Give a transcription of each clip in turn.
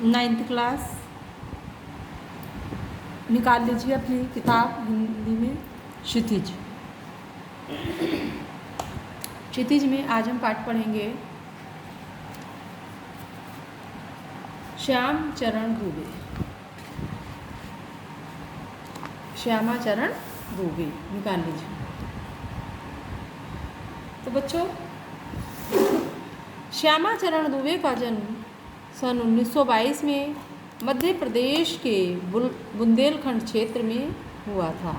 9th class निकाल लीजिए अपनी किताब हिंदी में। क्षितिज। क्षितिज में आज हम पाठ पढ़ेंगे श्याम चरण दुबे। श्यामा चरण दुबे निकाल लीजिए। तो बच्चों, श्यामा चरण दुबे का जन्म सन 1922 में मध्य प्रदेश के बुंदेलखंड क्षेत्र में हुआ था।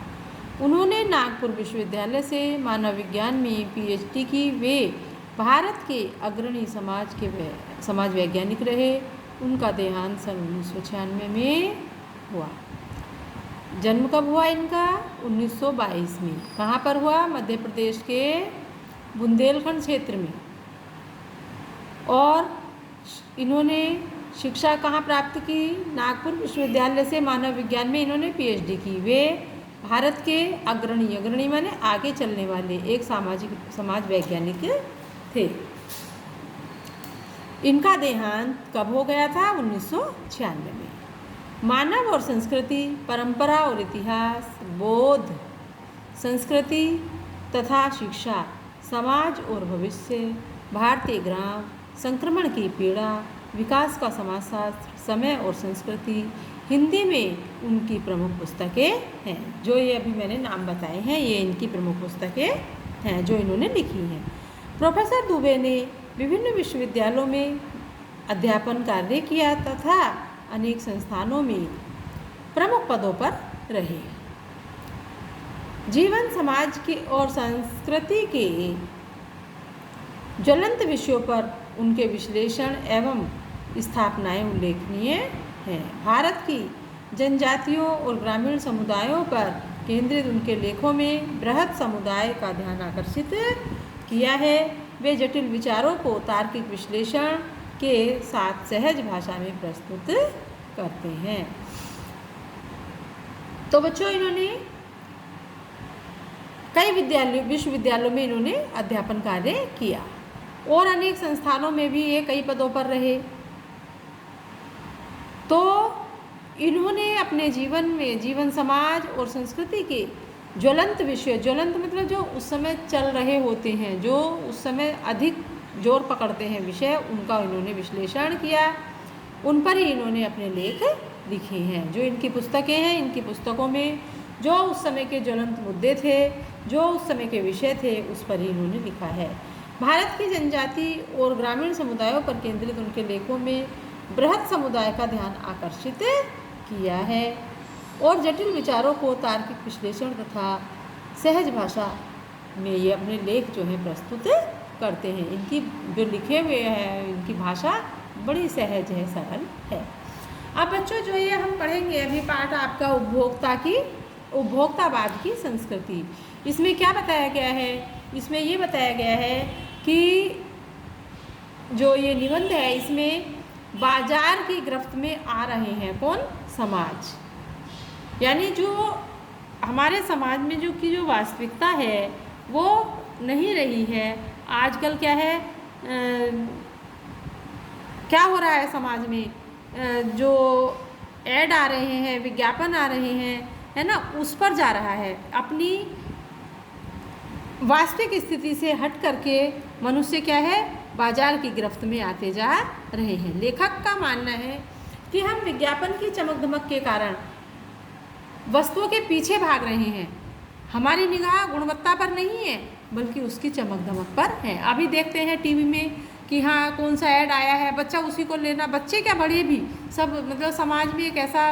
उन्होंने नागपुर विश्वविद्यालय से मानव विज्ञान में पीएचडी की। वे भारत के अग्रणी समाज वैज्ञानिक रहे। उनका देहांत सन 1996 में हुआ। जन्म कब हुआ इनका? 1922 में। कहाँ पर हुआ? मध्य प्रदेश के बुंदेलखंड क्षेत्र में। और इन्होंने शिक्षा कहाँ प्राप्त की? नागपुर विश्वविद्यालय से मानव विज्ञान में इन्होंने पीएचडी की। वे भारत के अग्रणी माने आगे चलने वाले एक समाज वैज्ञानिक थे। इनका देहांत कब हो गया था? 1996 में। मानव और संस्कृति, परंपरा और इतिहास, बौद्ध संस्कृति तथा शिक्षा, समाज और भविष्य, भारतीय ग्राम, संक्रमण की पीड़ा, विकास का समाजशास्त्र, समय और संस्कृति, हिंदी में उनकी प्रमुख पुस्तकें हैं। जो ये अभी मैंने नाम बताए हैं, ये इनकी प्रमुख पुस्तकें हैं जो इन्होंने लिखी हैं। प्रोफेसर दुबे ने विभिन्न विश्वविद्यालयों में अध्यापन कार्य किया तथा अनेक संस्थानों में प्रमुख पदों पर रहे। जीवन, समाज के और संस्कृति के ज्वलंत विषयों पर उनके विश्लेषण एवं स्थापनाएं उल्लेखनीय हैं। भारत की जनजातियों और ग्रामीण समुदायों पर केंद्रित उनके लेखों में बृहद समुदाय का ध्यान आकर्षित किया है। वे जटिल विचारों को तार्किक विश्लेषण के साथ सहज भाषा में प्रस्तुत करते हैं। तो बच्चों, इन्होंने कई विश्वविद्यालयों में इन्होंने अध्यापन कार्य किया और अनेक संस्थानों में भी ये कई पदों पर रहे। तो इन्होंने अपने जीवन, समाज और संस्कृति के ज्वलंत विषय, ज्वलंत मतलब जो उस समय चल रहे होते हैं, जो उस समय अधिक जोर पकड़ते हैं विषय, उनका इन्होंने विश्लेषण किया। उन पर ही इन्होंने अपने लेख लिखे हैं। जो इनकी पुस्तकें हैं, इनकी पुस्तकों में जो उस समय के ज्वलंत मुद्दे थे, जो उस समय के विषय थे, उस पर ही इन्होंने लिखा है। भारत की जनजाति और ग्रामीण समुदायों पर केंद्रित उनके लेखों में बृहद समुदाय का ध्यान आकर्षित किया है और जटिल विचारों को तार्किक विश्लेषण तथा सहज भाषा में ये अपने लेख जो है प्रस्तुत करते हैं। इनकी जो लिखे हुए हैं, इनकी भाषा बड़ी सहज है, सरल है। अब बच्चों, जो ये हम पढ़ेंगे अभी पाठ आपका उपभोक्तावाद की संस्कृति। इसमें क्या बताया गया है? इसमें ये बताया गया है कि जो ये निबंध है, इसमें बाजार की गिरफ्त में आ रहे हैं कौन? समाज। यानी जो हमारे समाज में जो वास्तविकता है वो नहीं रही है। आजकल क्या है, क्या हो रहा है समाज में? जो ऐड आ रहे हैं, विज्ञापन आ रहे हैं, है ना, उस पर जा रहा है। अपनी वास्तविक स्थिति से हट करके मनुष्य क्या है, बाजार की गिरफ्त में आते जा रहे हैं। लेखक का मानना है कि हम विज्ञापन की चमक धमक के कारण वस्तुओं के पीछे भाग रहे हैं। हमारी निगाह गुणवत्ता पर नहीं है, बल्कि उसकी चमक धमक पर है। अभी देखते हैं टीवी में कि हाँ, कौन सा ऐड आया है, बच्चा उसी को लेना, बच्चे क्या बड़े भी सब, मतलब समाज में एक ऐसा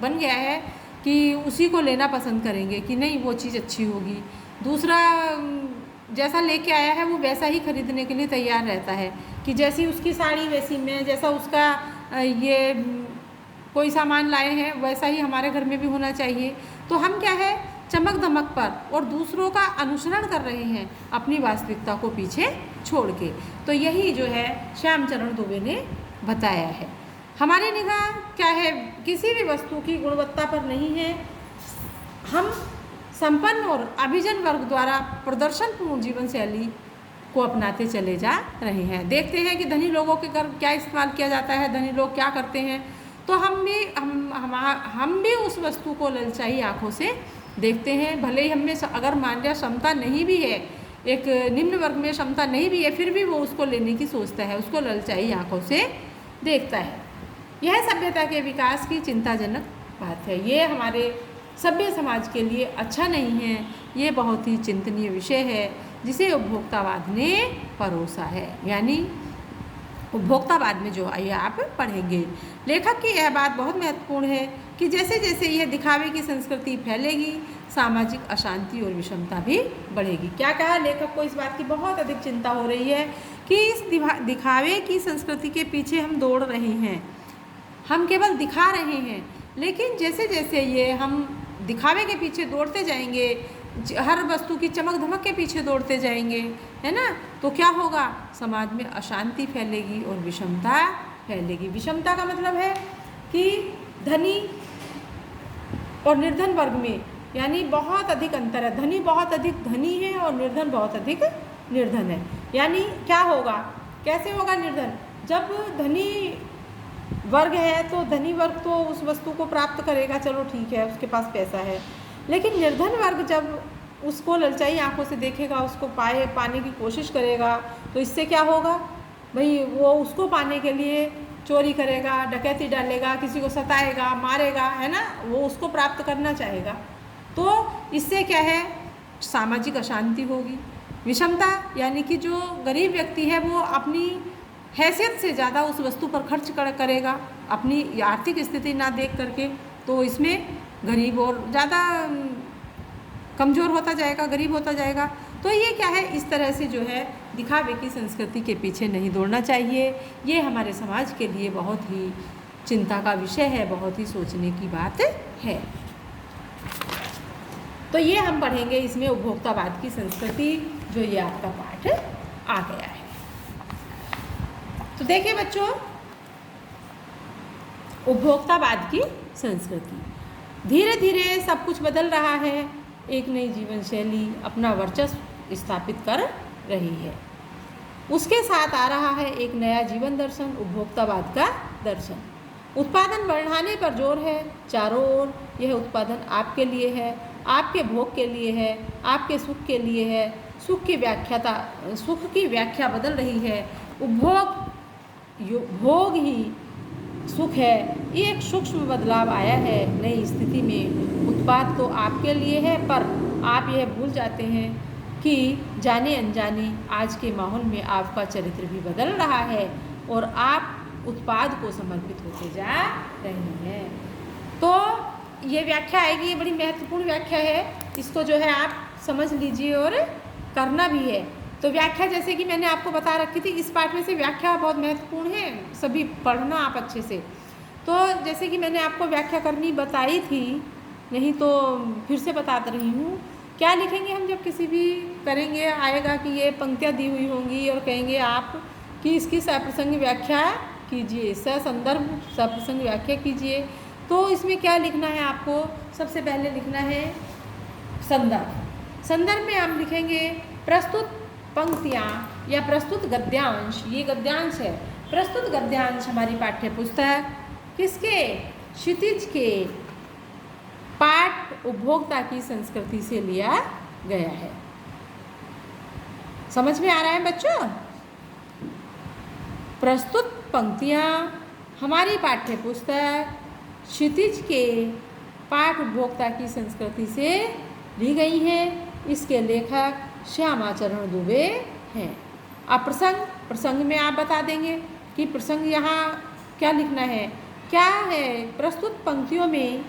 बन गया है कि उसी को लेना पसंद करेंगे कि नहीं, वो चीज़ अच्छी होगी। दूसरा जैसा लेके आया है वो वैसा ही खरीदने के लिए तैयार रहता है कि जैसी उसकी साड़ी वैसी मैं, जैसा उसका ये कोई सामान लाए हैं वैसा ही हमारे घर में भी होना चाहिए। तो हम क्या है, चमक धमक पर और दूसरों का अनुसरण कर रहे हैं अपनी वास्तविकता को पीछे छोड़ के। तो यही जो है श्याम चरण दुबे ने बताया है। हमारी निगाह क्या है, किसी भी वस्तु की गुणवत्ता पर नहीं है। हम संपन्न और अभिजन वर्ग द्वारा प्रदर्शनपूर्ण जीवन शैली को अपनाते चले जा रहे हैं। देखते हैं कि धनी लोगों के घर क्या इस्तेमाल किया जाता है, धनी लोग क्या करते हैं, तो हम भी उस वस्तु को ललचाई आँखों से देखते हैं। भले ही हमें अगर मान लिया क्षमता नहीं भी है, एक निम्न वर्ग में क्षमता नहीं भी है, फिर भी वो उसको लेने की सोचता है, उसको ललचाई आँखों से देखता है। यह सभ्यता के विकास की चिंताजनक बात है। ये हमारे सभ्य समाज के लिए अच्छा नहीं है। ये बहुत ही चिंतनीय विषय है जिसे उपभोक्तावाद ने परोसा है। यानी उपभोक्तावाद में जो आइए आप पढ़ेंगे, लेखक की यह बात बहुत महत्वपूर्ण है कि जैसे जैसे यह दिखावे की संस्कृति फैलेगी, सामाजिक अशांति और विषमता भी बढ़ेगी। क्या कहा लेखक को? इस बात की बहुत अधिक चिंता हो रही है कि इस दिखावे की संस्कृति के पीछे हम दौड़ रहे हैं, हम केवल दिखा रहे हैं, लेकिन जैसे जैसे ये हम दिखावे के पीछे दौड़ते जाएंगे, हर वस्तु की चमक धमक के पीछे दौड़ते जाएंगे, है ना, तो क्या होगा? समाज में अशांति फैलेगी और विषमता फैलेगी। विषमता का मतलब है कि धनी और निर्धन वर्ग में यानी बहुत अधिक अंतर है। धनी बहुत अधिक धनी है और निर्धन बहुत अधिक निर्धन है। यानी क्या होगा, कैसे होगा निर्धन? जब धनी वर्ग है तो धनी वर्ग तो उस वस्तु को प्राप्त करेगा, चलो ठीक है, उसके पास पैसा है। लेकिन निर्धन वर्ग जब उसको ललचाई आंखों से देखेगा, उसको पाने की कोशिश करेगा, तो इससे क्या होगा भाई? वो उसको पाने के लिए चोरी करेगा, डकैती डालेगा, किसी को सताएगा, मारेगा, है ना, वो उसको प्राप्त करना चाहेगा। तो इससे क्या है? सामाजिक अशांति होगी। विषमता यानी कि जो गरीब व्यक्ति है वो अपनी हैसियत से ज़्यादा उस वस्तु पर खर्च करेगा, अपनी आर्थिक स्थिति ना देख करके, तो इसमें गरीब और ज़्यादा कमज़ोर होता जाएगा, गरीब होता जाएगा। तो ये क्या है? इस तरह से जो है दिखावे की संस्कृति के पीछे नहीं दौड़ना चाहिए। ये हमारे समाज के लिए बहुत ही चिंता का विषय है, बहुत ही सोचने की बात है। तो ये हम पढ़ेंगे इसमें उपभोक्तावाद की संस्कृति, जो ये आपका पाठ आ गया है। तो देखिए बच्चों, उपभोक्तावाद की संस्कृति, धीरे धीरे सब कुछ बदल रहा है। एक नई जीवन शैली अपना वर्चस्व स्थापित कर रही है। उसके साथ आ रहा है एक नया जीवन दर्शन, उपभोक्तावाद का दर्शन। उत्पादन बढ़ाने पर जोर है चारों ओर। यह उत्पादन आपके लिए है, आपके भोग के लिए है, आपके सुख के लिए है। सुख की व्याख्या बदल रही है। भोग ही सुख है। एक सूक्ष्म बदलाव आया है नई स्थिति में। उत्पाद तो आपके लिए है, पर आप यह भूल जाते हैं कि जाने अनजाने आज के माहौल में आपका चरित्र भी बदल रहा है और आप उत्पाद को समर्पित होते जा रहे हैं। तो ये व्याख्या आएगी, ये बड़ी महत्वपूर्ण व्याख्या है। इसको जो है आप समझ लीजिए और करना भी है। तो व्याख्या जैसे कि मैंने आपको बता रखी थी, इस पाठ में से व्याख्या बहुत महत्वपूर्ण है, सभी पढ़ना आप अच्छे से। तो जैसे कि मैंने आपको व्याख्या करनी बताई थी, नहीं तो फिर से बता रही हूँ। क्या लिखेंगे हम जब किसी भी करेंगे, आएगा कि ये पंक्तियाँ दी हुई होंगी और कहेंगे आप कि इसकी सप्रसंग व्याख्या कीजिए, संदर्भ सप्रसंग व्याख्या कीजिए। तो इसमें क्या लिखना है आपको? सबसे पहले लिखना है संदर्भ। संदर्भ में आप लिखेंगे प्रस्तुत पंक्तियाँ या प्रस्तुत गद्यांश। ये गद्यांश है। प्रस्तुत गद्यांश हमारी पाठ्य पुस्तक किसके? क्षितिज के पाठ उपभोक्ता की संस्कृति से लिया गया है। समझ में आ रहा है बच्चों? प्रस्तुत पंक्तियाँ हमारी पाठ्य पुस्तक क्षितिज के पाठ उपभोक्ता की संस्कृति से ली गई हैं। इसके लेखक श्यामाचरण दुबे हैं। अब प्रसंग में आप बता देंगे कि प्रसंग यहाँ क्या लिखना है, क्या है। प्रस्तुत पंक्तियों में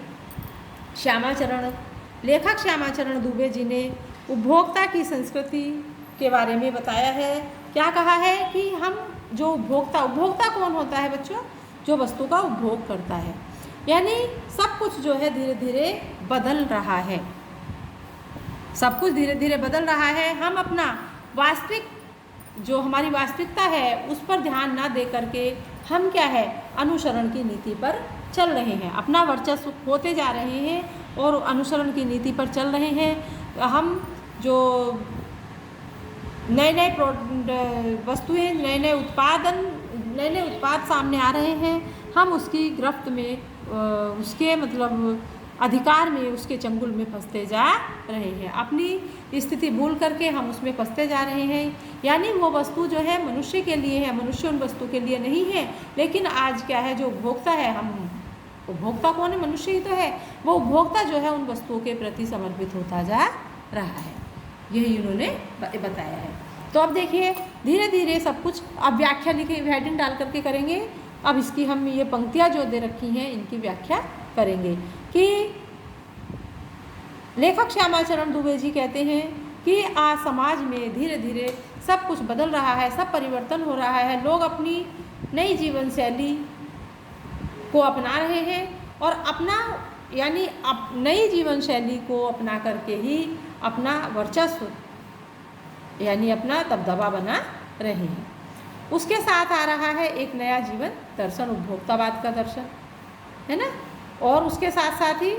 लेखक श्यामाचरण दुबे जी ने उपभोक्ता की संस्कृति के बारे में बताया है। क्या कहा है कि हम जो उपभोक्ता कौन होता है बच्चों? जो वस्तु का उपभोग करता है। यानी सब कुछ जो है धीरे धीरे बदल रहा है, सब कुछ धीरे धीरे बदल रहा है। हम अपना जो हमारी वास्तविकता है उस पर ध्यान ना दे करके हम क्या है, अनुसरण की नीति पर चल रहे हैं। अपना वर्चस्व होते जा रहे हैं और अनुसरण की नीति पर चल रहे हैं। हम जो नए नए वस्तुएं, नए नए उत्पाद सामने आ रहे हैं। हम उसकी गिरफ्त में, उसके मतलब अधिकार में, उसके चंगुल में फंसते जा रहे हैं। अपनी स्थिति भूल करके हम उसमें फंसते जा रहे हैं। यानी वो वस्तु जो है मनुष्य के लिए है, मनुष्य उन वस्तु के लिए नहीं है। लेकिन आज क्या है, जो उपभोक्ता है, हम उपभोक्ता कौन है, मनुष्य ही तो है, वो उपभोक्ता जो है उन वस्तुओं के प्रति समर्पित होता जा रहा है। यही उन्होंने बताया है। तो अब देखिए धीरे धीरे सब कुछ, अब व्याख्या लिखे हेडिंग डाल करके करेंगे। अब इसकी हम ये पंक्तियाँ जो दे रखी हैं इनकी व्याख्या करेंगे कि लेखक श्यामाचरण दुबे जी कहते हैं कि आज समाज में धीरे धीरे सब कुछ बदल रहा है, सब परिवर्तन हो रहा है। लोग अपनी नई जीवन शैली को अपना रहे हैं और यानी नई जीवन शैली को अपना करके ही अपना वर्चस्व यानी अपना दबदबा बना रहे हैं। उसके साथ आ रहा है एक नया जीवन दर्शन, उपभोक्तावाद का दर्शन, है ना। और उसके साथ साथ ही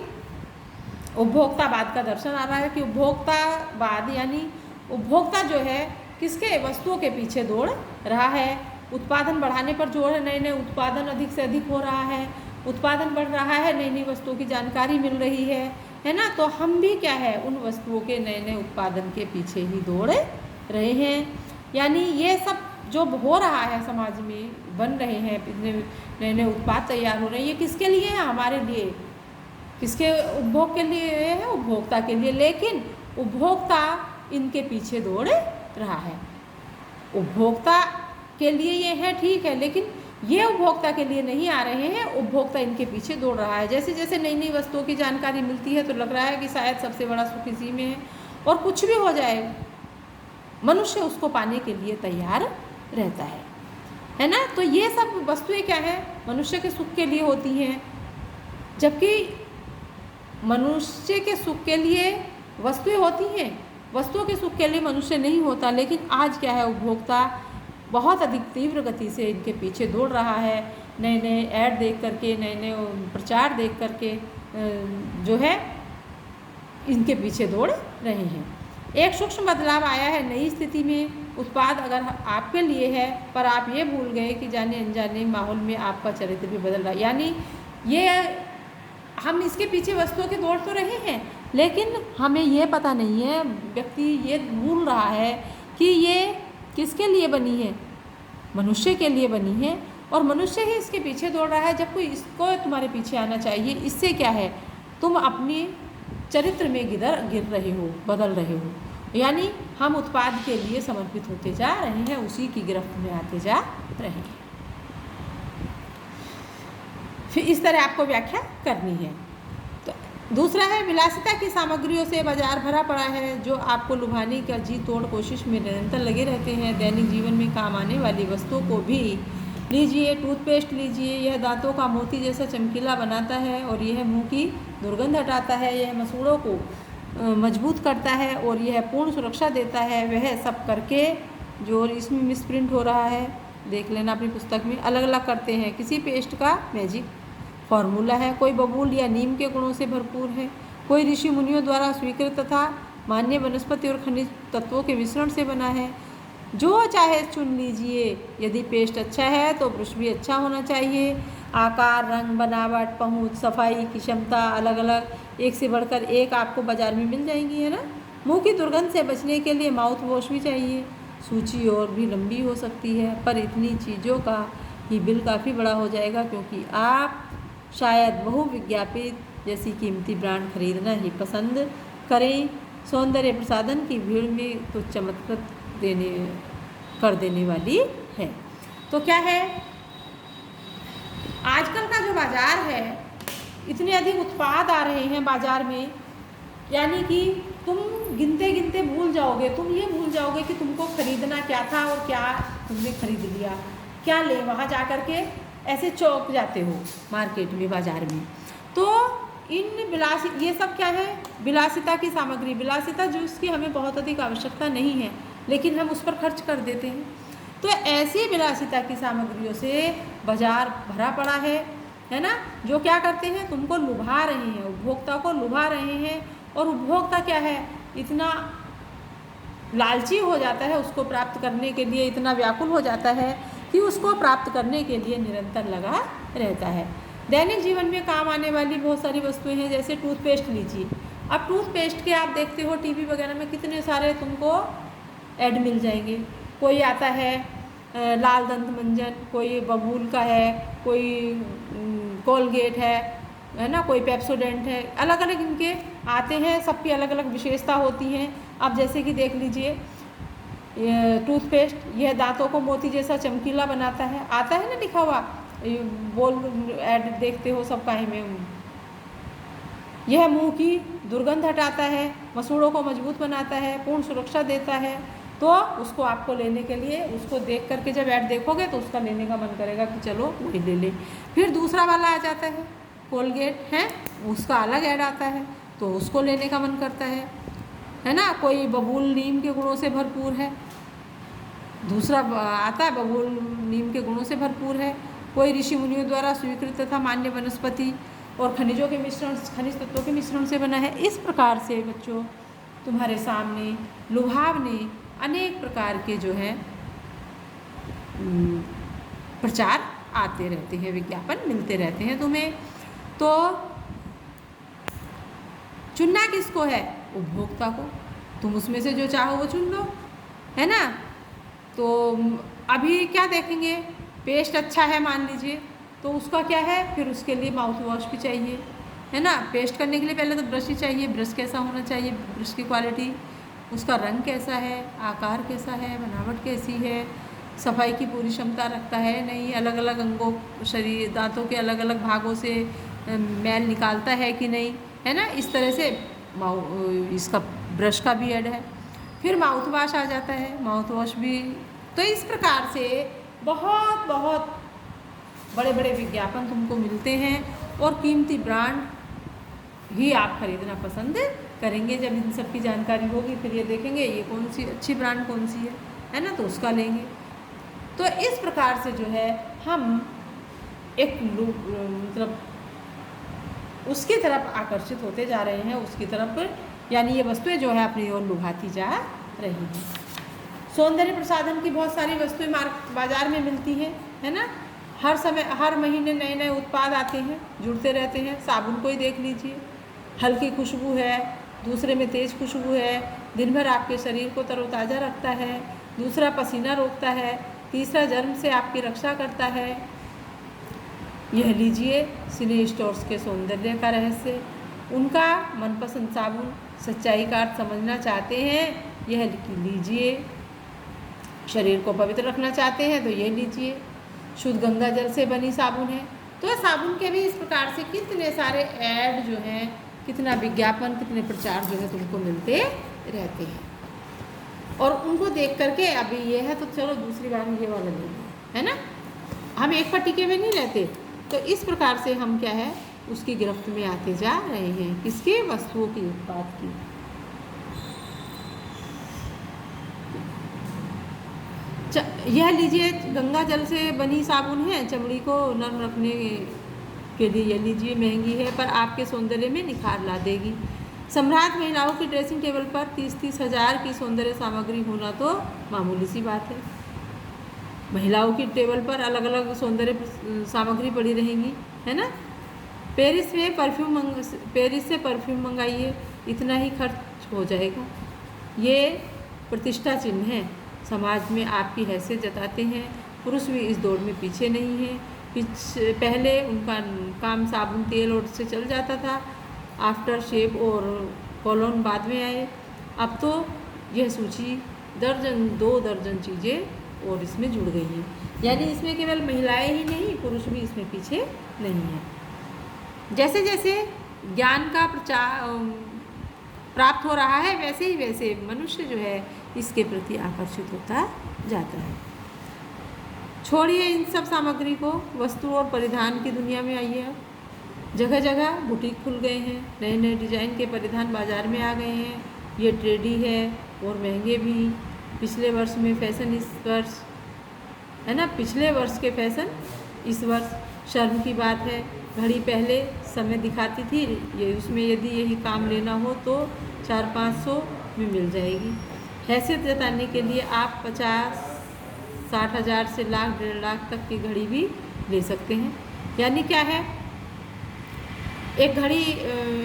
उपभोक्तावाद का दर्शन आ रहा है कि उपभोक्तावाद यानी उपभोक्ता जो है किसके, वस्तुओं के पीछे दौड़ रहा है। उत्पादन बढ़ाने पर जोर है, नए नए उत्पादन अधिक से अधिक हो रहा है, उत्पादन बढ़ रहा है, नई नई वस्तुओं की जानकारी मिल रही है ना। तो हम भी क्या है, उन वस्तुओं के नए नए उत्पादन के पीछे ही दौड़ रहे हैं। यानी ये सब जो हो रहा है समाज में, बन रहे हैं इतने नए नए उत्पाद तैयार हो रहे हैं, ये किसके लिए है, हमारे लिए, किसके उपभोग के लिए है, उपभोक्ता के लिए। लेकिन उपभोक्ता इनके पीछे दौड़ रहा है। उपभोक्ता के लिए ये है, ठीक है, लेकिन ये उपभोक्ता के लिए नहीं आ रहे हैं, उपभोक्ता इनके पीछे दौड़ रहा है। जैसे जैसे नई नई वस्तुओं की जानकारी मिलती है तो लग रहा है कि शायद सबसे बड़ा सुख इसी में है, और कुछ भी हो जाए मनुष्य उसको पाने के लिए तैयार रहता है ना। तो ये सब वस्तुएं क्या है, मनुष्य के सुख के लिए होती हैं, जबकि मनुष्य के सुख के लिए वस्तुएं होती हैं, वस्तुओं के सुख के लिए मनुष्य नहीं होता। लेकिन आज क्या है, उपभोक्ता बहुत अधिक तीव्र गति से इनके पीछे दौड़ रहा है। नए नए ऐड देख करके, नए नए प्रचार देख करके जो है इनके पीछे दौड़ रहे हैं। एक सूक्ष्म बदलाव आया है नई स्थिति में। उत्पाद अगर आपके लिए है, पर आप ये भूल गए कि जाने अनजाने माहौल में आपका चरित्र भी बदल रहा है। यानी ये हम इसके पीछे वस्तुओं के दौड़ तो रहे हैं, लेकिन हमें ये पता नहीं है, व्यक्ति ये भूल रहा है कि ये किसके लिए बनी है, मनुष्य के लिए बनी है, और मनुष्य ही इसके पीछे दौड़ रहा है। जब कोई इसको तुम्हारे पीछे आना चाहिए, इससे क्या है, तुम अपनी चरित्र में गिर रहे हो, बदल रहे हो। यानी हम उत्पाद के लिए समर्पित होते जा रहे हैं, उसी की गिरफ्त में आते जा रहे हैं। फिर इस तरह आपको व्याख्या करनी है। तो दूसरा है, विलासिता की सामग्रियों से बाजार भरा पड़ा है, जो आपको लुभाने का जी तोड़ कोशिश में निरंतर लगे रहते हैं। दैनिक जीवन में काम आने वाली वस्तुओं को भी लीजिए, टूथपेस्ट लीजिए, यह दांतों का मोती जैसा चमकीला बनाता है और यह मुंह की दुर्गंध हटाता है, यह मसूड़ों को मजबूत करता है और यह पूर्ण सुरक्षा देता है। वह सब करके, जो इसमें मिसप्रिंट हो रहा है, देख लेना अपनी पुस्तक में, अलग अलग करते हैं। किसी पेस्ट का मैजिक फॉर्मूला है, कोई बबूल या नीम के गुणों से भरपूर है, कोई ऋषि मुनियों द्वारा स्वीकृत तथा मान्य वनस्पति और खनिज तत्वों के मिश्रण से बना है। जो चाहे चुन लीजिए। यदि पेस्ट अच्छा है तो ब्रश भी अच्छा होना चाहिए। आकार, रंग, बनावट, पहुँच, सफाई की क्षमता अलग अलग एक से बढ़कर एक आपको बाज़ार में मिल जाएंगी, है ना। मुंह की दुर्गंध से बचने के लिए माउथ वॉश भी चाहिए। सूची और भी लंबी हो सकती है, पर इतनी चीज़ों का ही बिल काफ़ी बड़ा हो जाएगा, क्योंकि आप शायद बहुविज्ञापित जैसी कीमती ब्रांड खरीदना ही पसंद करें। सौंदर्य प्रसाधन की भीड़ में तो चमत्कृत कर देने वाली है। तो क्या है, आजकल का जो बाज़ार है, इतने अधिक उत्पाद आ रहे हैं बाज़ार में, यानी कि तुम गिनते गिनते भूल जाओगे, तुम ये भूल जाओगे कि तुमको खरीदना क्या था और क्या तुमने खरीद लिया, क्या ले। वहाँ जा कर के ऐसे चौंक जाते हो मार्केट में, बाज़ार में। तो इन ये सब क्या है, विलासिता की सामग्री, विलासिता जो इसकी हमें बहुत अधिक आवश्यकता नहीं है, लेकिन हम उस पर खर्च कर देते हैं। तो ऐसी विलासिता की सामग्रियों से बाजार भरा पड़ा है ना, जो क्या करते हैं, तुमको लुभा रहे हैं, उपभोक्ता को लुभा रहे हैं। और उपभोक्ता क्या है, इतना लालची हो जाता है, उसको प्राप्त करने के लिए इतना व्याकुल हो जाता है कि उसको प्राप्त करने के लिए निरंतर लगा रहता है। दैनिक जीवन में काम आने वाली बहुत सारी वस्तुएं हैं, जैसे टूथपेस्ट लीजिए। अब टूथपेस्ट के आप देखते हो टीवी वगैरह में कितने सारे तुमको ऐड मिल जाएंगे। कोई आता है लाल दंत मंजन, कोई बबूल का है, कोई कोलगेट है ना, कोई पेप्सोडेंट है, अलग अलग इनके आते हैं, सबकी अलग अलग विशेषता होती हैं। अब जैसे कि देख लीजिए टूथपेस्ट, यह दांतों को मोती जैसा चमकीला बनाता है, आता है ना लिखा हुआ, बोल ऐड देखते हो सब काहे में। यह मुंह की दुर्गंध हटाता है, मसूड़ों को मजबूत बनाता है, पूर्ण सुरक्षा देता है। तो उसको आपको लेने के लिए, उसको देख करके जब ऐड देखोगे तो उसका लेने का मन करेगा कि चलो वही ले ले। फिर दूसरा वाला आ जाता है कोलगेट है, उसका अलग ऐड आता है तो उसको लेने का मन करता है ना। कोई बबूल नीम के गुणों से भरपूर है, दूसरा आता है बबूल नीम के गुणों से भरपूर है। कोई ऋषि मुनियों द्वारा स्वीकृत तथा मान्य वनस्पति और खनिजों के मिश्रण, खनिज तत्वों के मिश्रण से बना है। इस प्रकार से बच्चों तुम्हारे सामने लुभावने अनेक प्रकार के जो है प्रचार आते रहते हैं, विज्ञापन मिलते रहते हैं तुम्हें। तो चुनना किसको है? उपभोक्ता को। तुम उसमें से जो चाहो वो चुन लो, है ना। तो अभी क्या देखेंगे, पेस्ट अच्छा है मान लीजिए, तो उसका क्या है, फिर उसके लिए माउथ वॉश भी चाहिए, है ना। पेस्ट करने के लिए पहले तो ब्रश ही चाहिए। ब्रश कैसा होना चाहिए, ब्रश की क्वालिटी, उसका रंग कैसा है, आकार कैसा है, बनावट कैसी है, सफाई की पूरी क्षमता रखता है नहीं, अलग अलग अंगों, शरीर, दांतों के अलग अलग भागों से मैल निकालता है कि नहीं, है ना। इस तरह से इसका ब्रश का भी ऐड है। फिर माउथ वॉश आ जाता है, माउथ वॉश भी। तो इस प्रकार से बहुत बहुत बड़े बड़े विज्ञापन तुमको मिलते हैं और कीमती ब्रांड ही आप खरीदना पसंद करेंगे। जब इन सब की जानकारी होगी फिर ये देखेंगे ये कौन सी अच्छी ब्रांड कौन सी है ना, तो उसका लेंगे। तो इस प्रकार से जो है हम एक मतलब उसकी तरफ आकर्षित होते जा रहे हैं, उसकी तरफ, यानी ये वस्तुएं जो है अपनी ओर लुभाती जा रही हैं। सौंदर्य प्रसाधन की बहुत सारी वस्तुएं बाजार में मिलती हैं, है ना। हर समय, हर महीने नए नए उत्पाद आते हैं, जुड़ते रहते हैं। साबुन को ही देख लीजिए, हल्की खुशबू है, दूसरे में तेज़ खुशबू है, दिन भर आपके शरीर को तरोताज़ा रखता है, दूसरा पसीना रोकता है, तीसरा जर्म से आपकी रक्षा करता है। यह लीजिए सिने स्टोर्स के सौंदर्य का रहस्य। उनका मनपसंद साबुन, सच्चाई का अर्थ समझना चाहते हैं, यह लीजिए। शरीर को पवित्र रखना चाहते हैं तो ये लीजिए। शुद्ध गंगा जल से बनी साबुन है। तो साबुन के भी इस प्रकार से कितने सारे ऐड जो हैं, कितना विज्ञापन, कितने प्रचार जो है तुमको मिलते रहते हैं। और उनको देख करके अभी ये है तो चलो दूसरी बार ये वाला लेंगे, है ना। हम एक पर टिके हुए नहीं रहते। तो इस प्रकार से हम क्या है उसकी गिरफ्त में आते जा रहे हैं, किसके, वस्तुओं की, उत्पाद की। यह लीजिए गंगा जल से बनी साबुन है, चमड़ी को नर्म रखने के लिए यह लीजिए। महंगी है पर आपके सौंदर्य में निखार ला देगी। सम्राट महिलाओं की ड्रेसिंग टेबल पर 30-30 हज़ार की सौंदर्य सामग्री होना तो मामूली सी बात है। महिलाओं की टेबल पर अलग अलग सौंदर्य सामग्री पड़ी रहेंगी, है ना। पेरिस से परफ्यूम मंगाइए, इतना ही खर्च हो जाएगा। ये प्रतिष्ठा चिन्ह है, समाज में आपकी हैसियत जताते हैं। पुरुष भी इस दौड़ में पीछे नहीं है। पहले उनका काम साबुन, तेल और से चल जाता था, आफ्टर शेव और कोलोन बाद में आए। अब तो यह सूची दर्जन 2 दर्जन चीज़ें और इसमें जुड़ गई हैं। यानी इसमें केवल महिलाएं ही नहीं, पुरुष भी इसमें पीछे नहीं है। जैसे जैसे ज्ञान का प्रचार प्राप्त हो रहा है वैसे मनुष्य जो है इसके प्रति आकर्षित होता जाता है। छोड़िए इन सब सामग्री को, वस्तु और परिधान की दुनिया में आइए। अब जगह जगह बुटीक खुल गए हैं, नए नए डिजाइन के परिधान बाजार में आ गए हैं। ये ट्रेंडी है और महंगे भी। पिछले वर्ष में फैशन इस वर्ष, है ना, पिछले वर्ष के फैशन इस वर्ष। शर्म की बात है, घड़ी पहले समय दिखाती थी, ये उसमें यदि यही काम लेना हो तो 400-500 में मिल जाएगी, हैसियत जताने के लिए आप 50-60 हज़ार से लाख 1.5 लाख तक की घड़ी भी ले सकते हैं। यानी क्या है, एक घड़ी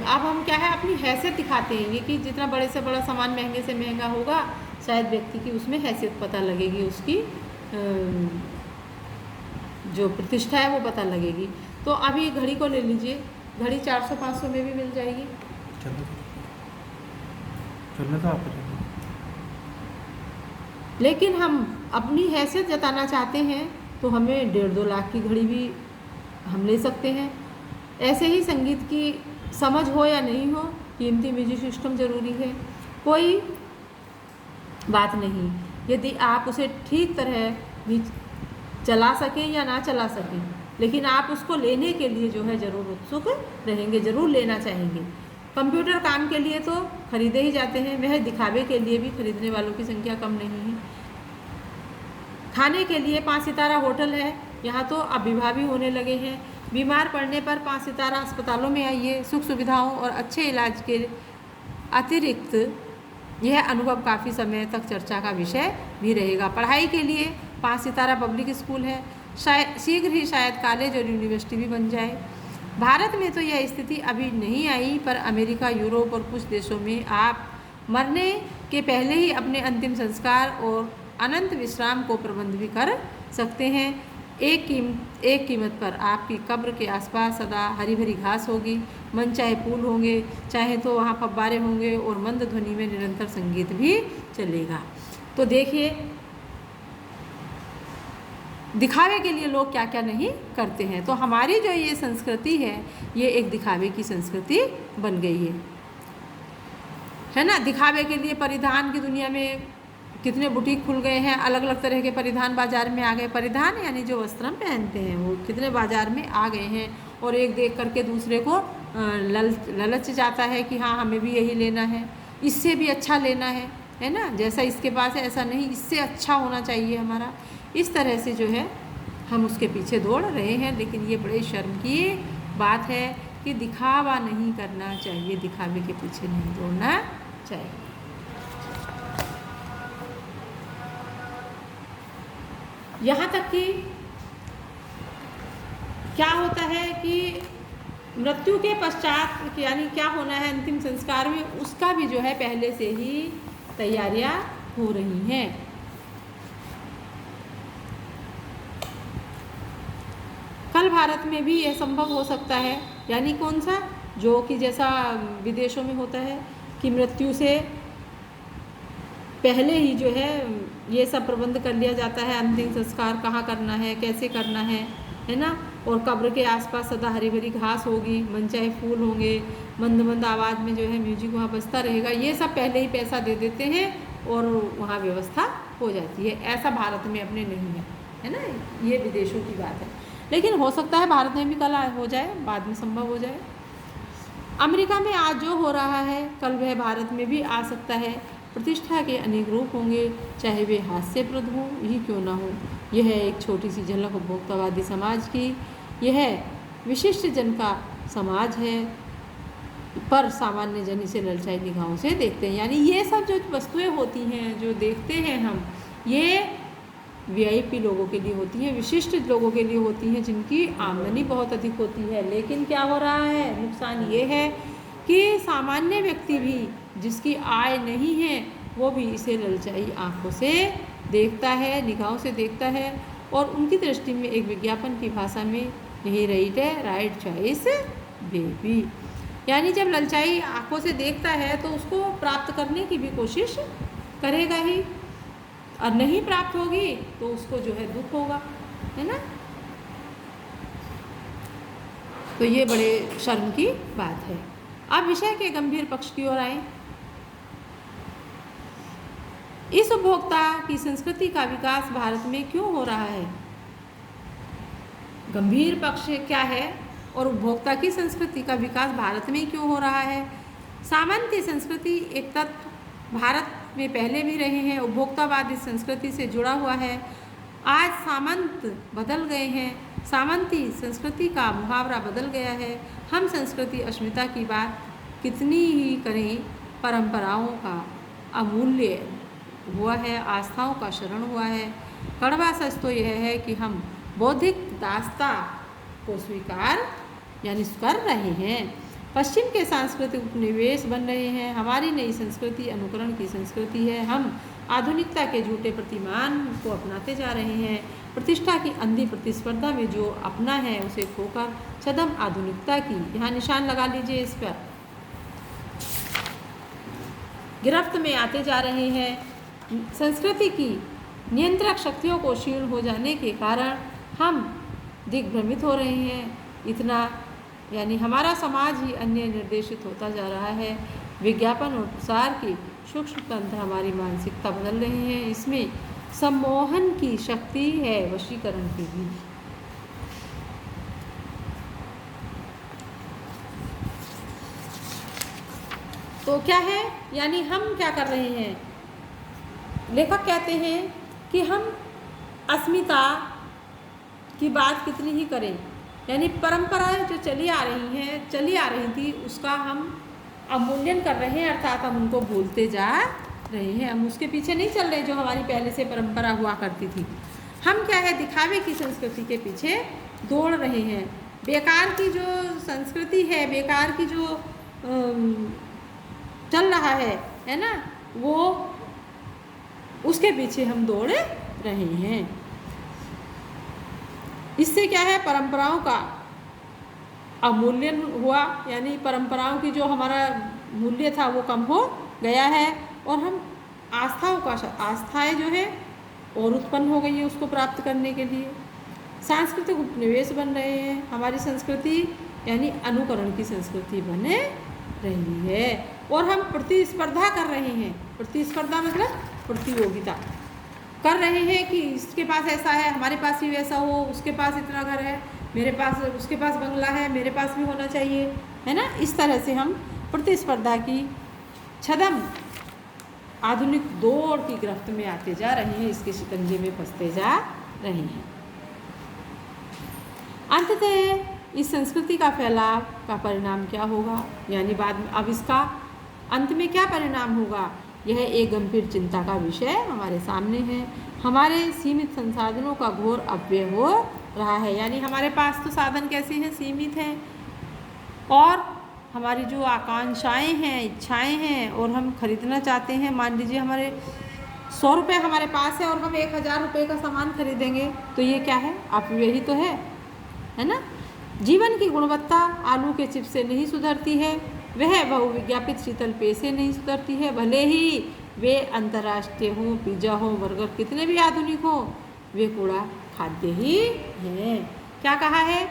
अब हम क्या है अपनी हैसियत दिखाते हैं, ये कि जितना बड़े से बड़ा सामान महंगे से महंगा होगा शायद व्यक्ति की उसमें हैसियत पता लगेगी, उसकी जो प्रतिष्ठा है वो पता लगेगी। तो अभी घड़ी को ले लीजिए, घड़ी 400-500 में भी मिल जाएगी। चलने तो आप लेकिन हम अपनी हैसियत जताना चाहते हैं तो हमें 1.5-2 लाख की घड़ी भी हम ले सकते हैं। ऐसे ही संगीत की समझ हो या नहीं हो, कीमती म्यूजिक सिस्टम ज़रूरी है, कोई बात नहीं। यदि आप उसे ठीक तरह भी चला सकें या ना चला सकें, लेकिन आप उसको लेने के लिए जो है ज़रूर उत्सुक रहेंगे, ज़रूर लेना चाहेंगे। कंप्यूटर काम के लिए तो खरीदे ही जाते हैं, वह दिखावे के लिए भी खरीदने वालों की संख्या कम नहीं है। खाने के लिए 5 सितारा होटल है, यहाँ तो अभिभा भी होने लगे हैं। बीमार पड़ने पर 5 सितारा अस्पतालों में आइए। सुख सुविधाओं और अच्छे इलाज के अतिरिक्त यह अनुभव काफ़ी समय तक चर्चा का विषय भी रहेगा। पढ़ाई के लिए 5 सितारा पब्लिक स्कूल है, शायद शीघ्र ही शायद कॉलेज और यूनिवर्सिटी भी बन जाए। भारत में तो यह स्थिति अभी नहीं आई, पर अमेरिका, यूरोप और कुछ देशों में आप मरने के पहले ही अपने अंतिम संस्कार और अनंत विश्राम को प्रबंध भी कर सकते हैं। एक कीमत पर आपकी कब्र के आसपास सदा हरी भरी घास होगी, मन चाहे फूल होंगे, चाहे तो वहाँ फव्वारे होंगे और मंद ध्वनि में निरंतर संगीत भी चलेगा। तो देखिए दिखावे के लिए लोग क्या क्या नहीं करते हैं। तो हमारी जो ये संस्कृति है ये एक दिखावे की संस्कृति बन गई है ना। दिखावे के लिए परिधान की दुनिया में कितने बुटीक खुल गए हैं, अलग अलग तरह के परिधान बाजार में आ गए। परिधान यानी जो वस्त्र हम पहनते हैं वो कितने बाजार में आ गए हैं, और एक देख करके दूसरे को ललच जाता है कि हाँ हमें भी यही लेना है, इससे भी अच्छा लेना है ना। जैसा इसके पास है ऐसा नहीं, इससे अच्छा होना चाहिए हमारा। इस तरह से जो है हम उसके पीछे दौड़ रहे हैं। लेकिन ये बड़े शर्म की बात है कि दिखावा नहीं करना चाहिए, दिखावे के पीछे नहीं दौड़ना चाहिए। यहाँ तक कि क्या होता है कि मृत्यु के पश्चात यानी क्या होना है अंतिम संस्कार में, उसका भी जो है पहले से ही तैयारियां हो रही हैं। कल भारत में भी यह संभव हो सकता है, यानी कौन सा, जो कि जैसा विदेशों में होता है कि मृत्यु से पहले ही जो है ये सब प्रबंध कर लिया जाता है, अंतिम संस्कार कहाँ करना है, कैसे करना है ना। और कब्र के आसपास सदा हरी भरी घास होगी, मन चाहे फूल होंगे, मंद मंद आवाज़ में जो है म्यूजिक वहाँ बजता रहेगा। ये सब पहले ही पैसा दे देते हैं और वहाँ व्यवस्था हो जाती है। ऐसा भारत में अपने नहीं है ना, ये विदेशों की बात है। लेकिन हो सकता है भारत में भी कल हो जाए, बाद में संभव हो जाए। अमेरिका में आज जो हो रहा है कल वह भारत में भी आ सकता है। प्रतिष्ठा के अनेक रूप होंगे, चाहे वे हास्यप्रद हों ही क्यों ना हो। यह एक छोटी सी झलक उपभोक्तावादी समाज की, यह विशिष्ट जन का समाज है, पर सामान्य जन इसे ललचाई निगाहों से देखते हैं। यानी ये सब जो वस्तुएं होती हैं जो देखते हैं हम, ये वीआईपी लोगों के लिए होती हैं, विशिष्ट लोगों के लिए होती हैं जिनकी आमदनी बहुत अधिक होती है। लेकिन क्या हो रहा है, नुकसान ये है कि सामान्य व्यक्ति भी जिसकी आय नहीं है वो भी इसे ललचाई आंखों से देखता है, निगाहों से देखता है, और उनकी दृष्टि में एक विज्ञापन की भाषा में यही राइट है, राइट चॉइस बेबी। यानी जब ललचाई आंखों से देखता है तो उसको प्राप्त करने की भी कोशिश करेगा ही, और नहीं प्राप्त होगी तो उसको जो है दुख होगा, है ना। तो ये बड़े शर्म की बात है। अब विषय के गंभीर पक्ष की ओर आए। इस उपभोक्ता की संस्कृति का विकास भारत में क्यों हो रहा है? गंभीर पक्ष क्या है और उपभोक्ता की संस्कृति का विकास भारत में क्यों हो रहा है? सामंती संस्कृति एक तत्व भारत में पहले भी रहे हैं, उपभोक्तावाद इस संस्कृति से जुड़ा हुआ है। आज सामंत बदल गए हैं, सामंती संस्कृति का मुहावरा बदल गया है। हम संस्कृति अस्मिता की बात कितनी ही करें, परंपराओं का अमूल्य हुआ है, आस्थाओं का शरण हुआ है। कड़वा सच तो यह है कि हम बौद्धिक दास्ता को स्वीकार यानी कर रहे हैं। पश्चिम के सांस्कृतिक उपनिवेश बन रहे हैं। हमारी नई संस्कृति अनुकरण की संस्कृति है। हम आधुनिकता के झूठे प्रतिमान को अपनाते जा रहे हैं। प्रतिष्ठा की अंधी प्रतिस्पर्धा में जो अपना है उसे खोकर छद्म आधुनिकता की, यहाँ निशान लगा लीजिए इस पर, गिरफ्त में आते जा रहे हैं। संस्कृति की नियंत्रक शक्तियों को क्षीण हो जाने के कारण हम दिग्भ्रमित हो रहे हैं। इतना यानी हमारा समाज ही अन्य निर्देशित होता जा रहा है। विज्ञापन और प्रसार की सूक्ष्म तंत्र हमारी मानसिकता बदल रहे हैं। इसमें सम्मोहन की शक्ति है, वशीकरण की भी। तो क्या है, यानी हम क्या कर रहे हैं, लेखक कहते हैं कि हम अस्मिता की बात कितनी ही करें, यानी परंपराएं जो चली आ रही थी उसका हम अवमूल्यन कर रहे हैं, अर्थात हम उनको भूलते जा रहे हैं। हम उसके पीछे नहीं चल रहे जो हमारी पहले से परंपरा हुआ करती थी। हम क्या है, दिखावे की संस्कृति के पीछे दौड़ रहे हैं। बेकार की जो संस्कृति है, बेकार की जो चल रहा है ना, वो उसके पीछे हम दौड़ रहे हैं। इससे क्या है, परंपराओं का अवमूल्यन हुआ, यानी परंपराओं की जो हमारा मूल्य था वो कम हो गया है, और हम आस्थाएं जो है और उत्पन्न हो गई है उसको प्राप्त करने के लिए। सांस्कृतिक उपनिवेश बन रहे हैं। हमारी संस्कृति यानी अनुकरण की संस्कृति बने रही है, और हम प्रतिस्पर्धा कर रहे हैं। प्रतिस्पर्धा मतलब प्रतियोगिता कर रहे हैं कि इसके पास ऐसा है, हमारे पास भी वैसा हो, उसके पास इतना घर है, मेरे पास, उसके पास बंगला है, मेरे पास भी होना चाहिए, है ना। इस तरह से हम प्रतिस्पर्धा की छद्म आधुनिक दौड़ की गिरफ्त में आते जा रहे हैं, इसके शिकंजे में फंसते जा रहे हैं। अंततः इस संस्कृति का फैलाव का परिणाम क्या होगा, यानी बाद में अब इसका अंत में क्या परिणाम होगा, यह एक गंभीर चिंता का विषय हमारे सामने है। हमारे सीमित संसाधनों का घोर अपव्यय हो रहा है, यानी हमारे पास तो साधन कैसे हैं, सीमित हैं, और हमारी जो आकांक्षाएं हैं, इच्छाएं हैं, और हम खरीदना चाहते हैं। मान लीजिए हमारे 100 रुपये हमारे पास है और हम 1000 रुपये का सामान खरीदेंगे, तो ये क्या है, अपव्यय ही तो है ना। जीवन की गुणवत्ता आलू के चिप्स से नहीं सुधरती है, वह बहुविज्ञापित शीतल पेय से नहीं सुधरती है, भले ही वे अंतर्राष्ट्रीय हों, पिज्जा हो, बर्गर कितने भी आधुनिक हो, वे कूड़ा खाद्य ही हैं। क्या कहा है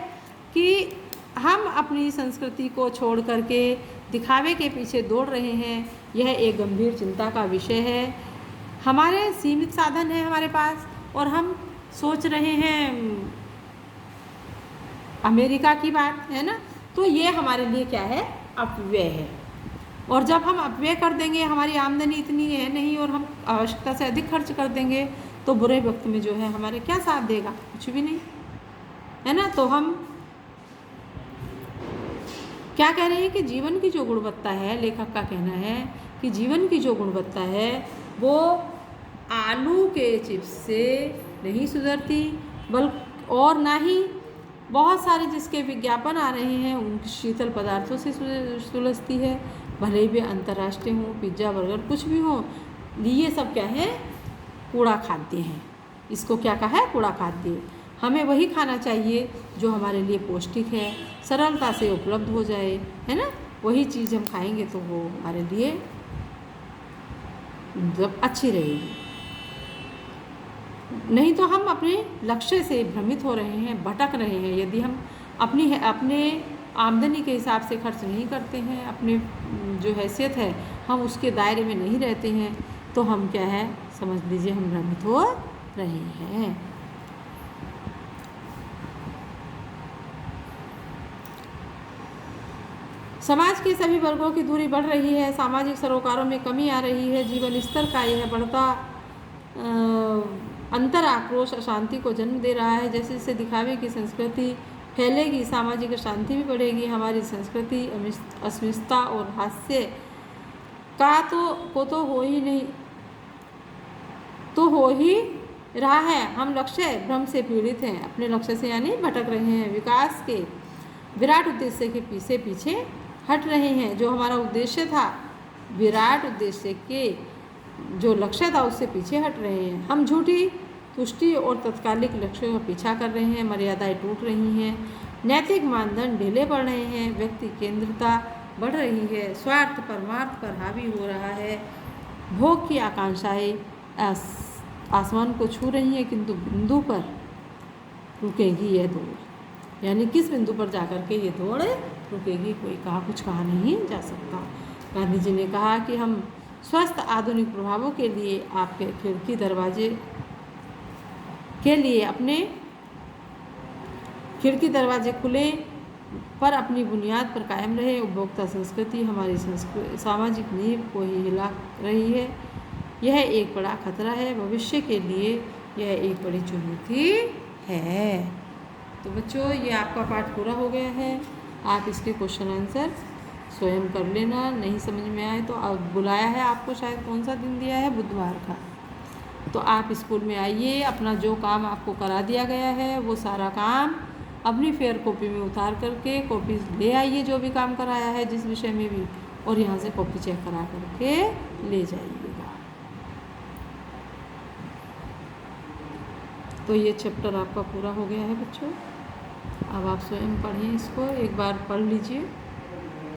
कि हम अपनी संस्कृति को छोड़ करके दिखावे के पीछे दौड़ रहे हैं, यह एक गंभीर चिंता का विषय है। हमारे सीमित साधन हैं हमारे पास, और हम सोच रहे हैं अमेरिका की बात, है ना, तो ये हमारे लिए क्या है, अपव्यय है। और जब हम अपव्यय कर देंगे, हमारी आमदनी इतनी है नहीं और हम आवश्यकता से अधिक खर्च कर देंगे, तो बुरे वक्त में जो है हमारे क्या साथ देगा, कुछ भी नहीं, है ना। तो हम क्या कह रहे हैं कि जीवन की जो गुणवत्ता है, लेखक का कहना है कि जीवन की जो गुणवत्ता है वो आलू के चिप्स से नहीं सुधरती, बल्कि और ना ही बहुत सारे जिसके विज्ञापन आ रहे हैं उनकी शीतल पदार्थों से सुलझती है, भले ही वे अंतर्राष्ट्रीय हों, पिज्ज़ा बर्गर कुछ भी हो, ये सब क्या है, कूड़ा खाद्य हैं। इसको क्या कहा है, कूड़ा खाद्य। हमें वही खाना चाहिए जो हमारे लिए पौष्टिक है, सरलता से उपलब्ध हो जाए, है ना। वही चीज़ हम खाएंगे तो वो हमारे लिए मतलब अच्छी रहेगी। नहीं तो हम अपने लक्ष्य से भ्रमित हो रहे हैं, भटक रहे हैं। यदि हम अपने आमदनी के हिसाब से खर्च नहीं करते हैं, अपने जो हैसियत है हम उसके दायरे में नहीं रहते हैं, तो हम क्या है, समझ लीजिए हम भ्रमित हो रहे हैं। समाज के सभी वर्गों की दूरी बढ़ रही है, सामाजिक सरोकारों में कमी आ रही है, जीवन स्तर का यह बढ़ता अंतर आक्रोश अशांति को जन्म दे रहा है। जैसे जैसे दिखावे की संस्कृति फैलेगी, सामाजिक अशांति भी बढ़ेगी। हमारी संस्कृति अस्मिता और हास्य का तो हो ही नहीं, तो हो ही रहा है। हम लक्ष्य भ्रम से पीड़ित हैं, अपने लक्ष्य से यानी भटक रहे हैं, विकास के विराट उद्देश्य के पीछे पीछे हट रहे हैं। जो हमारा उद्देश्य था, विराट उद्देश्य के जो लक्ष्य था उससे पीछे हट रहे हैं। हम झूठी तुष्टि और तत्कालिक लक्ष्यों का पीछा कर रहे हैं, मर्यादाएं टूट रही हैं, नैतिक मानदंड ढीले पड़ रहे हैं, व्यक्ति केंद्रता बढ़ रही है, स्वार्थ परमार्थ पर हावी हो रहा है, भोग की आकांक्षाएं आसमान को छू रही हैं, किंतु बिंदु पर रुकेगी यह दौड़। यानी किस बिंदु पर जाकर के ये दौड़ रुकेगी, कोई कुछ कहा नहीं जा सकता। गांधी जी ने कहा कि हम स्वस्थ आधुनिक प्रभावों के लिए आपके खिड़की दरवाजे के लिए अपने खिड़की दरवाजे खुले पर अपनी बुनियाद पर कायम रहे। उपभोक्ता संस्कृति हमारी सामाजिक नींव को ही हिला रही है। यह एक बड़ा खतरा है, भविष्य के लिए यह एक बड़ी चुनौती है। तो बच्चों, ये आपका पाठ पूरा हो गया है। आप इसके क्वेश्चन आंसर स्वयं कर लेना। नहीं समझ में आए तो अब बुलाया है आपको, शायद कौन सा दिन दिया है, बुधवार का। तो आप स्कूल में आइए, अपना जो काम आपको करा दिया गया है वो सारा काम अपनी फेयर कॉपी में उतार करके कॉपी ले आइए, जो भी काम कराया है जिस विषय में भी, और यहाँ से कॉपी चेक करा करके ले जाइएगा। तो ये चैप्टर आपका पूरा हो गया है बच्चों। अब आप स्वयं पढ़ें, इसको एक बार पढ़ लीजिए।